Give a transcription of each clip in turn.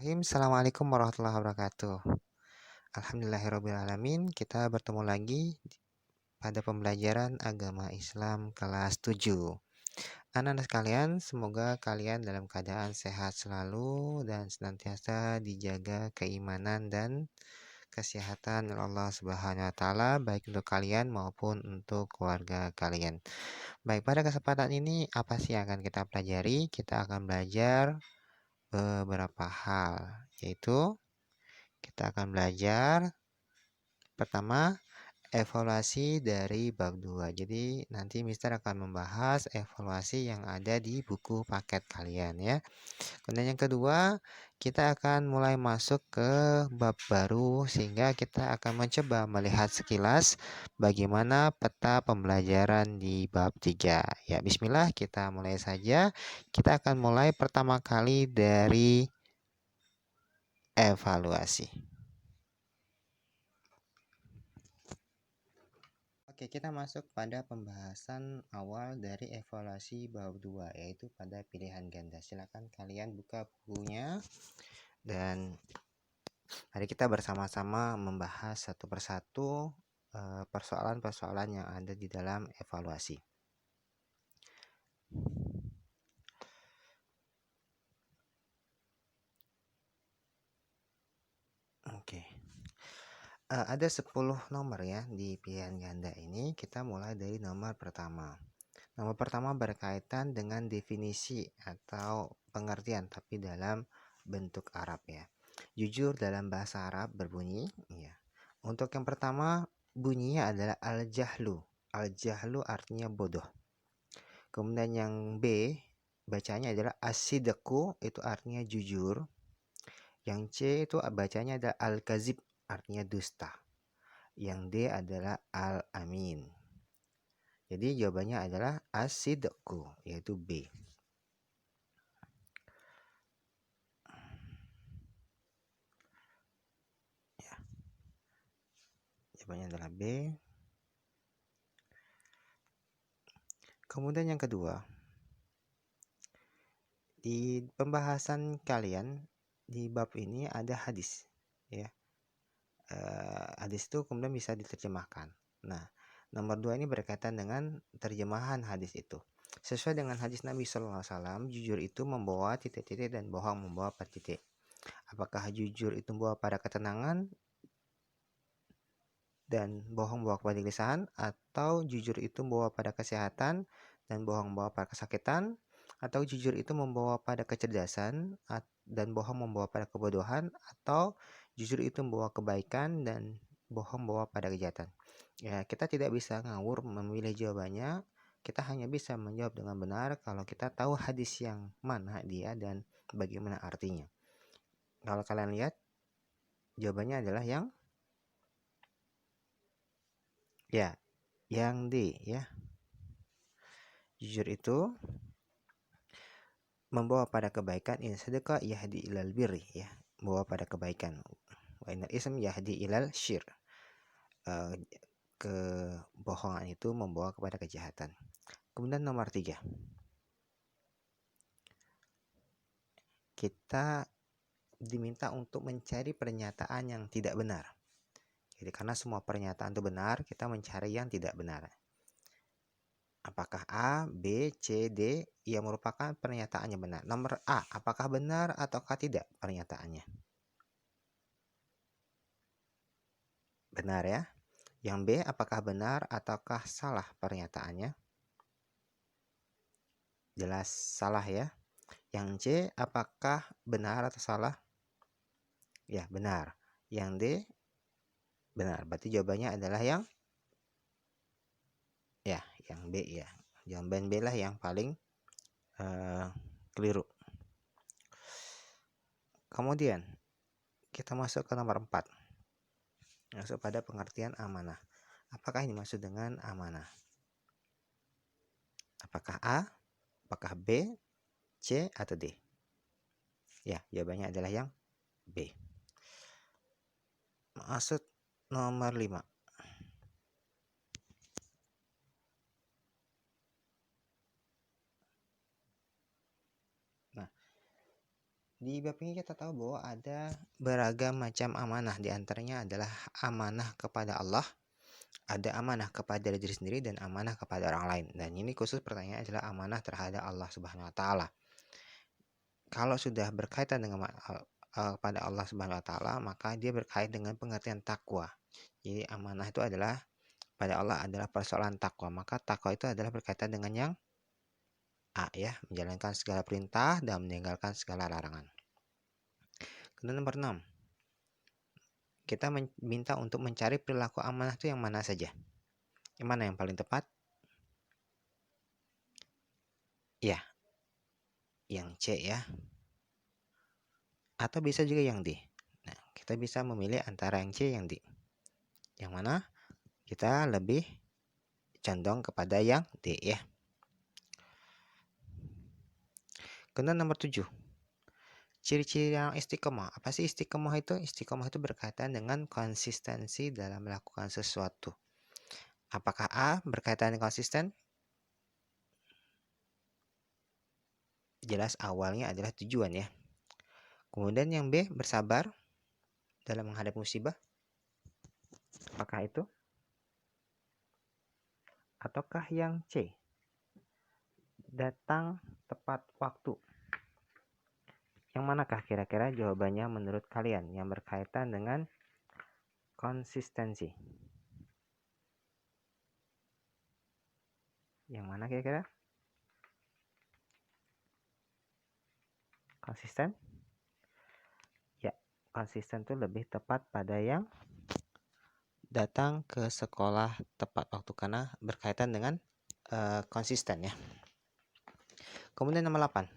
Bismillahirrahmanirrahim. Assalamualaikum warahmatullahi wabarakatuh. Alhamdulillahirrahmanirrahim. Kita bertemu lagi pada pembelajaran agama Islam kelas 7. Anak-anak sekalian, semoga kalian dalam keadaan sehat selalu dan senantiasa dijaga keimanan dan kesehatan oleh Allah Subhanahu wa taala baik untuk kalian maupun untuk keluarga kalian. Baik, pada kesempatan ini apa sih yang akan kita pelajari? Kita akan belajar beberapa hal, yaitu kita akan belajar pertama evaluasi dari bab 2. Jadi nanti Mister akan membahas evaluasi yang ada di buku paket kalian ya. Kemudian yang kedua, kita akan mulai masuk ke bab baru sehingga kita akan mencoba melihat sekilas bagaimana peta pembelajaran di bab 3. Ya, bismillah kita mulai saja. Kita akan mulai pertama kali dari evaluasi. Oke, kita masuk pada pembahasan awal dari evaluasi bab 2, yaitu pada pilihan ganda. Silakan kalian buka bukunya dan mari kita bersama-sama membahas satu persatu persoalan-persoalan yang ada di dalam evaluasi. Oke. Ada 10 nomor ya di pilihan ganda ini. Kita mulai dari nomor pertama. Nomor pertama berkaitan dengan definisi atau pengertian tapi dalam bentuk Arab ya. Jujur dalam bahasa Arab berbunyi ya. Untuk yang pertama bunyinya adalah al-jahlu. Al-jahlu artinya bodoh. Kemudian yang B bacanya adalah as-sidqu, itu artinya jujur. Yang C itu bacanya adalah al-kazib, artinya dusta. Yang D adalah al-amin. Jadi jawabannya adalah as-sidqu, yaitu B. Ya. Jawabannya adalah B. Kemudian yang kedua, di pembahasan kalian di bab ini ada hadis, ya. Hadis itu kemudian bisa diterjemahkan. Nah, nomor 2 ini berkaitan dengan terjemahan hadis itu. Sesuai dengan hadis Nabi SAW, jujur itu membawa titik-titik dan bohong membawa pada titik. Apakah jujur itu membawa pada ketenangan dan bohong membawa kepada kegelisahan, atau jujur itu membawa pada kesehatan dan bohong membawa pada kesakitan, atau jujur itu membawa pada kecerdasan dan bohong membawa pada kebodohan, atau jujur itu membawa kebaikan dan bohong membawa pada kejahatan. Ya, kita tidak bisa ngawur memilih jawabannya. Kita hanya bisa menjawab dengan benar kalau kita tahu hadis yang mana dia dan bagaimana artinya. Kalau kalian lihat, jawabannya adalah yang D ya. Jujur itu membawa pada kebaikan, in sedekah yahdi ilal birri ya, membawa pada kebaikan. Wa innal ism yahdi ilal syir. Kebohongan itu membawa kepada kejahatan. Kemudian nomor 3. Kita diminta untuk mencari pernyataan yang tidak benar. Jadi karena semua pernyataan itu benar, kita mencari yang tidak benar. Apakah A, B, C, D yang merupakan pernyataannya benar? Nomor A, apakah benar ataukah tidak pernyataannya? Benar ya. Yang B, apakah benar ataukah salah pernyataannya? Jelas salah ya. Yang C, apakah benar atau salah? Ya, benar. Yang D, benar. Berarti jawabannya adalah yang B ya. Jawaban B lah yang paling keliru. Kemudian kita masuk ke nomor 4. Masuk pada pengertian amanah. Apakah ini maksud dengan amanah? Apakah A, apakah B, C, atau D? Ya, jawabannya adalah yang B. Masuk nomor 5. Nah, Di bab ini kita tahu bahwa ada beragam macam amanah, di antaranya adalah amanah kepada Allah, ada amanah kepada diri sendiri dan amanah kepada orang lain. Dan ini khusus pertanyaan adalah amanah terhadap Allah Subhanahu wa taala. Kalau sudah berkaitan dengan kepada Allah Subhanahu wa taala, maka dia berkait dengan pengertian takwa. Jadi amanah itu adalah pada Allah adalah persoalan takwa. Maka takwa itu adalah berkaitan dengan yang A ya, menjalankan segala perintah dan meninggalkan segala larangan. Kemudian nomor 6. Kita minta untuk mencari perilaku amanah itu yang mana saja? Yang mana yang paling tepat? Ya, yang C ya. Atau bisa juga yang D. Nah, kita bisa memilih antara yang C yang D. Yang mana kita lebih condong kepada yang D ya. Kemudian nomor 7. Ciri-ciri yang istiqomah. Apa sih istiqomah itu? Istiqomah itu berkaitan dengan konsistensi dalam melakukan sesuatu. Apakah A berkaitan dengan konsisten? Jelas awalnya adalah tujuan ya. Kemudian yang B bersabar dalam menghadapi musibah. Apakah itu? Ataukah yang C datang tepat waktu? Yang manakah kira-kira jawabannya menurut kalian yang berkaitan dengan konsistensi? Yang mana kira-kira? Konsisten? Ya, konsisten itu lebih tepat pada yang datang ke sekolah tepat waktu karena berkaitan dengan konsisten ya. Kemudian nomor 8.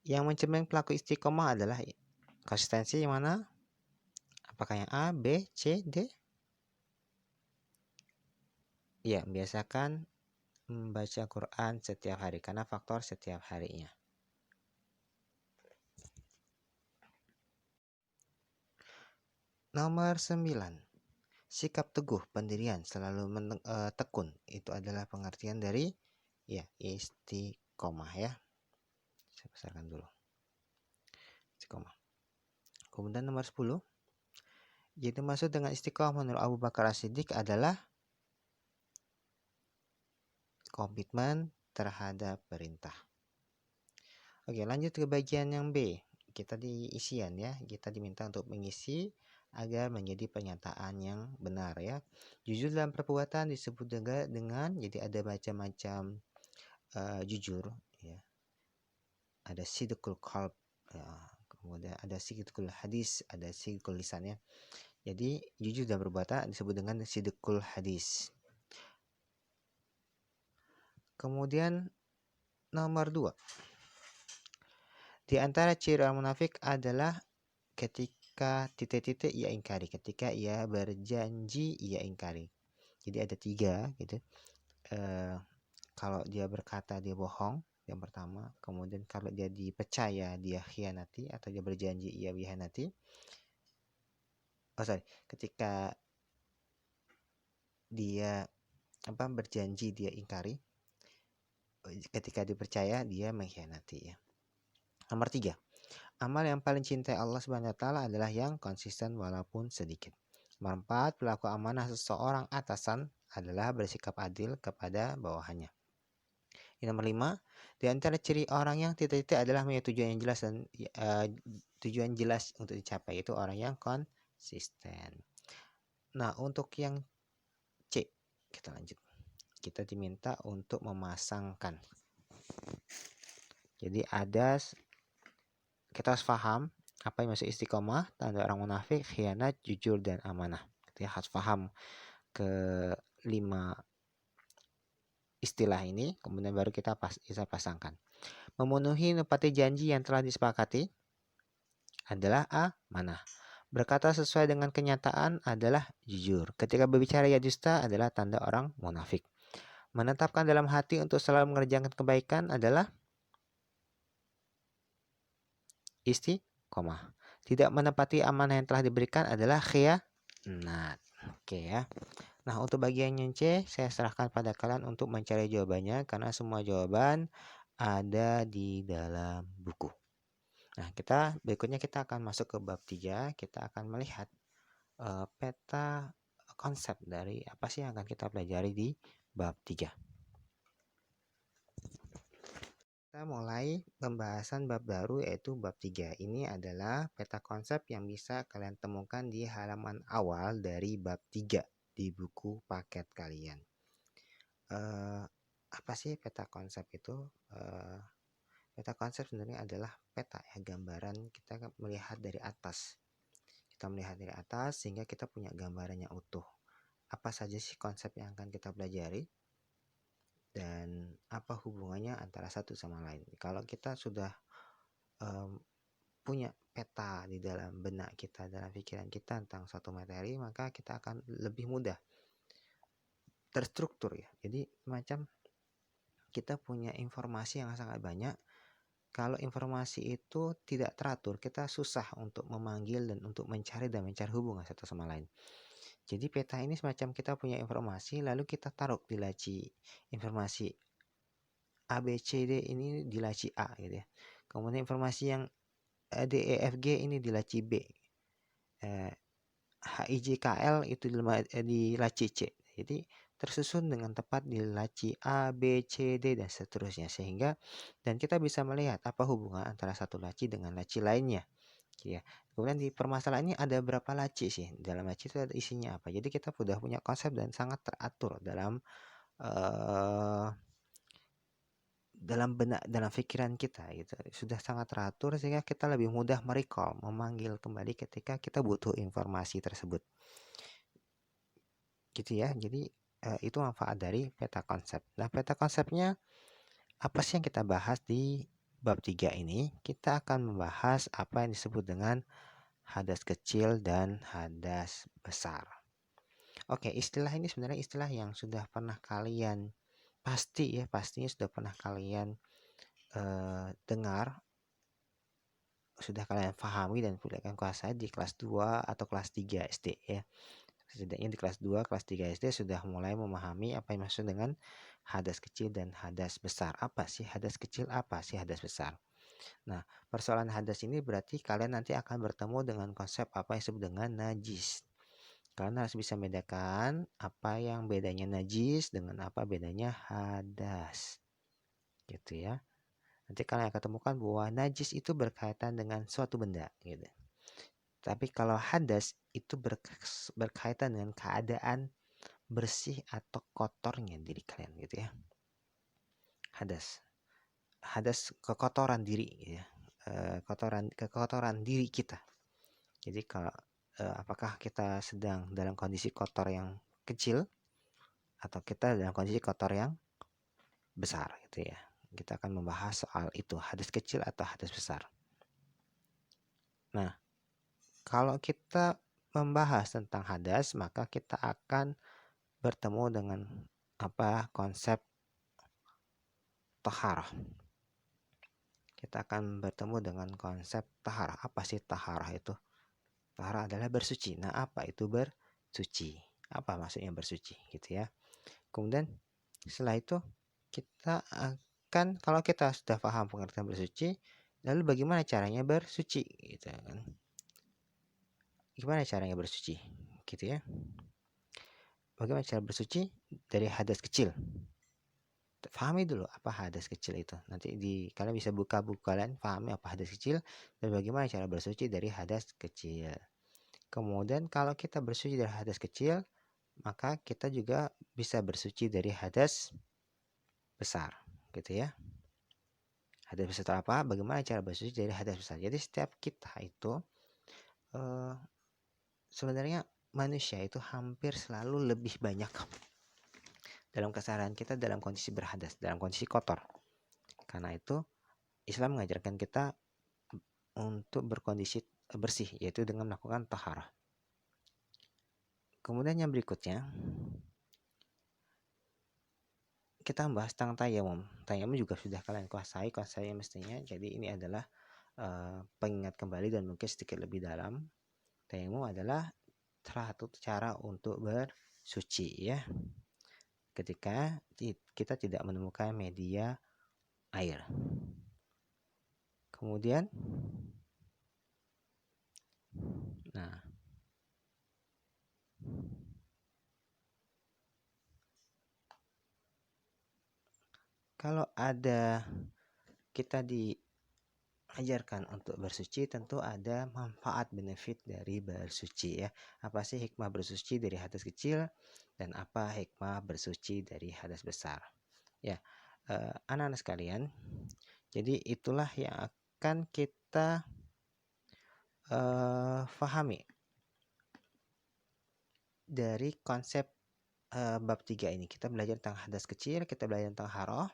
Yang mencerminkan pelaku istiqomah adalah konsistensi yang mana? Apakah yang A, B, C, D? Ya, biasakan membaca Quran setiap hari karena faktor setiap harinya. Nomor 9. Sikap teguh, pendirian, selalu tekun. Itu adalah pengertian dari ya istiqomah ya. Saya besarkan dulu. Istiqomah. Kemudian nomor 10. Jadi maksud dengan istiqomah menurut Abu Bakar As-Siddiq adalah komitmen terhadap perintah. Oke, lanjut ke bagian yang B. Kita di isian ya. Kita diminta untuk mengisi agar menjadi pernyataan yang benar ya. Jujur dalam perbuatan disebut dengan jadi ada macam-macam jujur ya. Ada sidqul qalb ya. Kemudian ada sidqul hadis, ada sidqul lisan ya. Jadi jujur dalam perbuatan disebut dengan sidqul hadis. Kemudian nomor 2. Di antara ciri orang munafik adalah ketika titik-titik ia ingkari, ketika ia berjanji ia ingkari. Jadi ada 3 gitu. Kalau dia berkata dia bohong, yang pertama. Kemudian kalau dia dipercaya dia khianati atau dia berjanji ia khianati. Ketika dia berjanji dia ingkari. Ketika dipercaya dia mengkhianati ya. Nomor 3. Amal yang paling cintai Allah Subhanahu wa taala adalah yang konsisten walaupun sedikit. Nomor 4. Pelaku amanah seseorang atasan adalah bersikap adil kepada bawahannya. Nomor 5. Di antara ciri orang yang titik-titik adalah memiliki tujuan yang jelas dan tujuan jelas untuk dicapai, itu orang yang konsisten. Nah, untuk yang C kita lanjut. Kita diminta untuk memasangkan. Jadi kita harus paham apa yang maksud istiqomah, tanda orang munafik, khianat, jujur dan amanah. Kita harus paham ke 5 istilah ini, kemudian baru kita bisa pasangkan. Memenuhi nepati janji yang telah disepakati adalah amanah. Berkata sesuai dengan kenyataan adalah jujur. Ketika berbicara ya dusta adalah tanda orang munafik. Menetapkan dalam hati untuk selalu mengerjakan kebaikan adalah istiqomah. Tidak menepati amanah yang telah diberikan adalah khianat. Oke ya. Nah, untuk bagian yang C saya serahkan pada kalian untuk mencari jawabannya karena semua jawaban ada di dalam buku. Nah, berikutnya kita akan masuk ke bab 3. Kita akan melihat peta konsep dari apa sih yang akan kita pelajari di bab 3. Kita mulai pembahasan bab baru yaitu bab 3. Ini adalah peta konsep yang bisa kalian temukan di halaman awal dari bab 3 di buku paket kalian. Apa sih peta konsep itu? Peta konsep sebenarnya adalah peta ya, gambaran kita melihat dari atas. Kita melihat dari atas sehingga kita punya gambarannya utuh. Apa saja sih konsep yang akan kita pelajari? Dan apa hubungannya antara satu sama lain. Kalau kita sudah punya peta di dalam benak kita, dalam pikiran kita tentang suatu materi, maka kita akan lebih mudah terstruktur ya. Jadi semacam kita punya informasi yang sangat banyak. Kalau informasi itu tidak teratur, kita susah untuk memanggil dan untuk mencari hubungan satu sama lain. Jadi peta ini semacam kita punya informasi, lalu kita taruh di laci informasi A, B, C, D ini di laci A gitu ya. Kemudian informasi yang D, E, F, G ini di laci B. H, I, J, K, L itu di laci C. Jadi tersusun dengan tepat di laci A, B, C, D dan seterusnya, sehingga dan kita bisa melihat apa hubungan antara satu laci dengan laci lainnya. Ya. Kemudian di permasalahan ini ada berapa laci sih? Dalam laci itu ada isinya apa? Jadi kita sudah punya konsep dan sangat teratur dalam benak, dalam pikiran kita gitu. Sudah sangat teratur sehingga kita lebih mudah merecall, memanggil kembali ketika kita butuh informasi tersebut. Gitu ya. Jadi itu manfaat dari peta konsep. Nah, peta konsepnya apa sih yang kita bahas di bab 3 ini? Kita akan membahas apa yang disebut dengan hadas kecil dan hadas besar. Oke, istilah ini sebenarnya istilah yang sudah pernah kalian pastinya sudah pernah kalian dengar, sudah kalian pahami dan kalian kuasai di kelas 2 atau kelas 3 SD ya. Setidaknya di kelas 2, kelas 3 SD sudah mulai memahami apa yang maksud dengan hadas kecil dan hadas besar. Apa sih hadas kecil, apa sih hadas besar? Nah, persoalan hadas ini berarti kalian nanti akan bertemu dengan konsep apa yang disebut dengan najis. Kalian harus bisa membedakan apa yang bedanya najis dengan apa bedanya hadas. Gitu ya. Nanti kalian akan temukan bahwa najis itu berkaitan dengan suatu benda gitu. Tapi kalau hadas itu berkaitan dengan keadaan bersih atau kotornya diri kalian gitu ya. Hadas kekotoran diri gitu ya. Kekotoran diri kita. Jadi kalau apakah kita sedang dalam kondisi kotor yang kecil atau kita dalam kondisi kotor yang besar gitu ya. Kita akan membahas soal itu, hadas kecil atau hadas besar. Nah, kalau kita membahas tentang hadas, maka kita akan bertemu dengan konsep taharah. Kita akan bertemu dengan konsep taharah. Apa sih taharah itu? Taharah adalah bersuci. Nah, apa itu bersuci? Apa maksudnya bersuci gitu ya. Kemudian setelah itu kita akan, kalau kita sudah paham pengertian bersuci, lalu bagaimana caranya bersuci gitu kan. Gimana caranya bersuci gitu ya. Bagaimana cara bersuci dari hadas kecil? Pahami dulu apa hadas kecil itu. Nanti kalian bisa buka buku kalian, pahami apa hadas kecil dan bagaimana cara bersuci dari hadas kecil. Kemudian kalau kita bersuci dari hadas kecil, maka kita juga bisa bersuci dari hadas besar, gitu ya. Hadas besar apa? Bagaimana cara bersuci dari hadas besar? Jadi setiap kita itu sebenarnya manusia itu hampir selalu lebih banyak dalam keseharian kita dalam kondisi berhadas, dalam kondisi kotor. Karena itu Islam mengajarkan kita untuk berkondisi bersih, yaitu dengan melakukan taharah. Kemudian yang berikutnya, kita membahas tentang tayamum. Tayamum juga sudah kalian kuasai mestinya. Jadi ini adalah pengingat kembali dan mungkin sedikit lebih dalam. Tayamum adalah salah satu cara untuk bersuci ya. Ketika kita tidak menemukan media air. Kemudian, nah, kalau ada kita diajarkan untuk bersuci, tentu ada manfaat benefit dari bersuci ya. Apa sih hikmah bersuci dari hadas kecil dan apa hikmah bersuci dari hadas besar? Ya, anak-anak sekalian, jadi itulah yang akan kita fahami dari konsep bab 3 ini. Kita belajar tentang hadas kecil, kita belajar tentang haroh,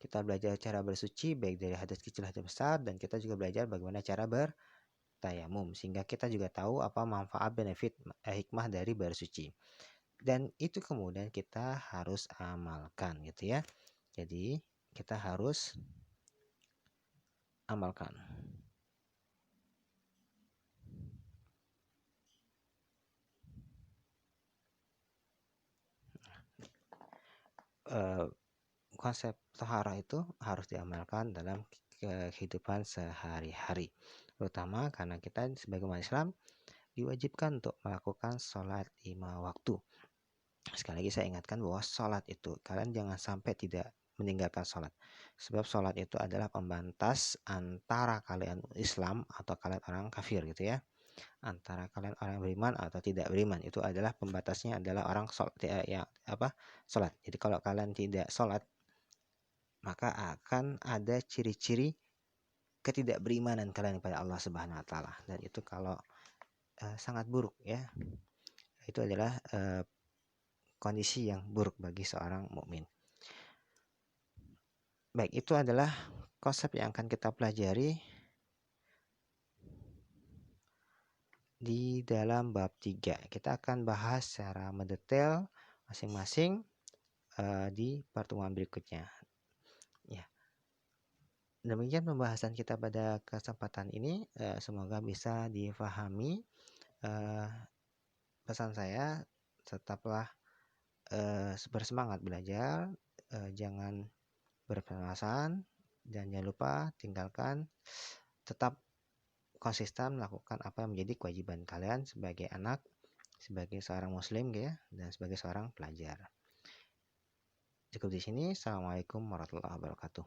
kita belajar cara bersuci baik dari hadas kecil hadas besar, dan kita juga belajar bagaimana cara bertayamum sehingga kita juga tahu apa manfaat benefit hikmah dari bersuci. Dan itu kemudian kita harus amalkan gitu ya. Jadi kita harus amalkan. Konsep tohara itu harus diamalkan dalam kehidupan sehari-hari, terutama karena kita sebagai umat Islam diwajibkan untuk melakukan sholat 5 waktu. Sekali lagi saya ingatkan bahwa sholat itu kalian jangan sampai tidak meninggalkan sholat, sebab sholat itu adalah pembatas antara kalian Islam atau kalian orang kafir gitu ya, antara kalian orang beriman atau tidak beriman. Itu adalah pembatasnya adalah orang sholat ya, sholat. Jadi kalau kalian tidak sholat, maka akan ada ciri-ciri ketidakberimanan kalian kepada Allah Subhanahu wa taala, dan itu kalau sangat buruk ya. Itu adalah kondisi yang buruk bagi seorang mukmin. Baik, itu adalah konsep yang akan kita pelajari di dalam bab 3. Kita akan bahas secara mendetail masing-masing di pertemuan berikutnya. Ya. Demikian pembahasan kita pada kesempatan ini, semoga bisa difahami. Pesan saya, tetaplah bersemangat belajar, jangan berpemalasan, dan jangan lupa tinggalkan, tetap konsisten melakukan apa yang menjadi kewajiban kalian sebagai anak, sebagai seorang muslim ya, dan sebagai seorang pelajar. Cukup di sini. Assalamualaikum warahmatullahi wabarakatuh.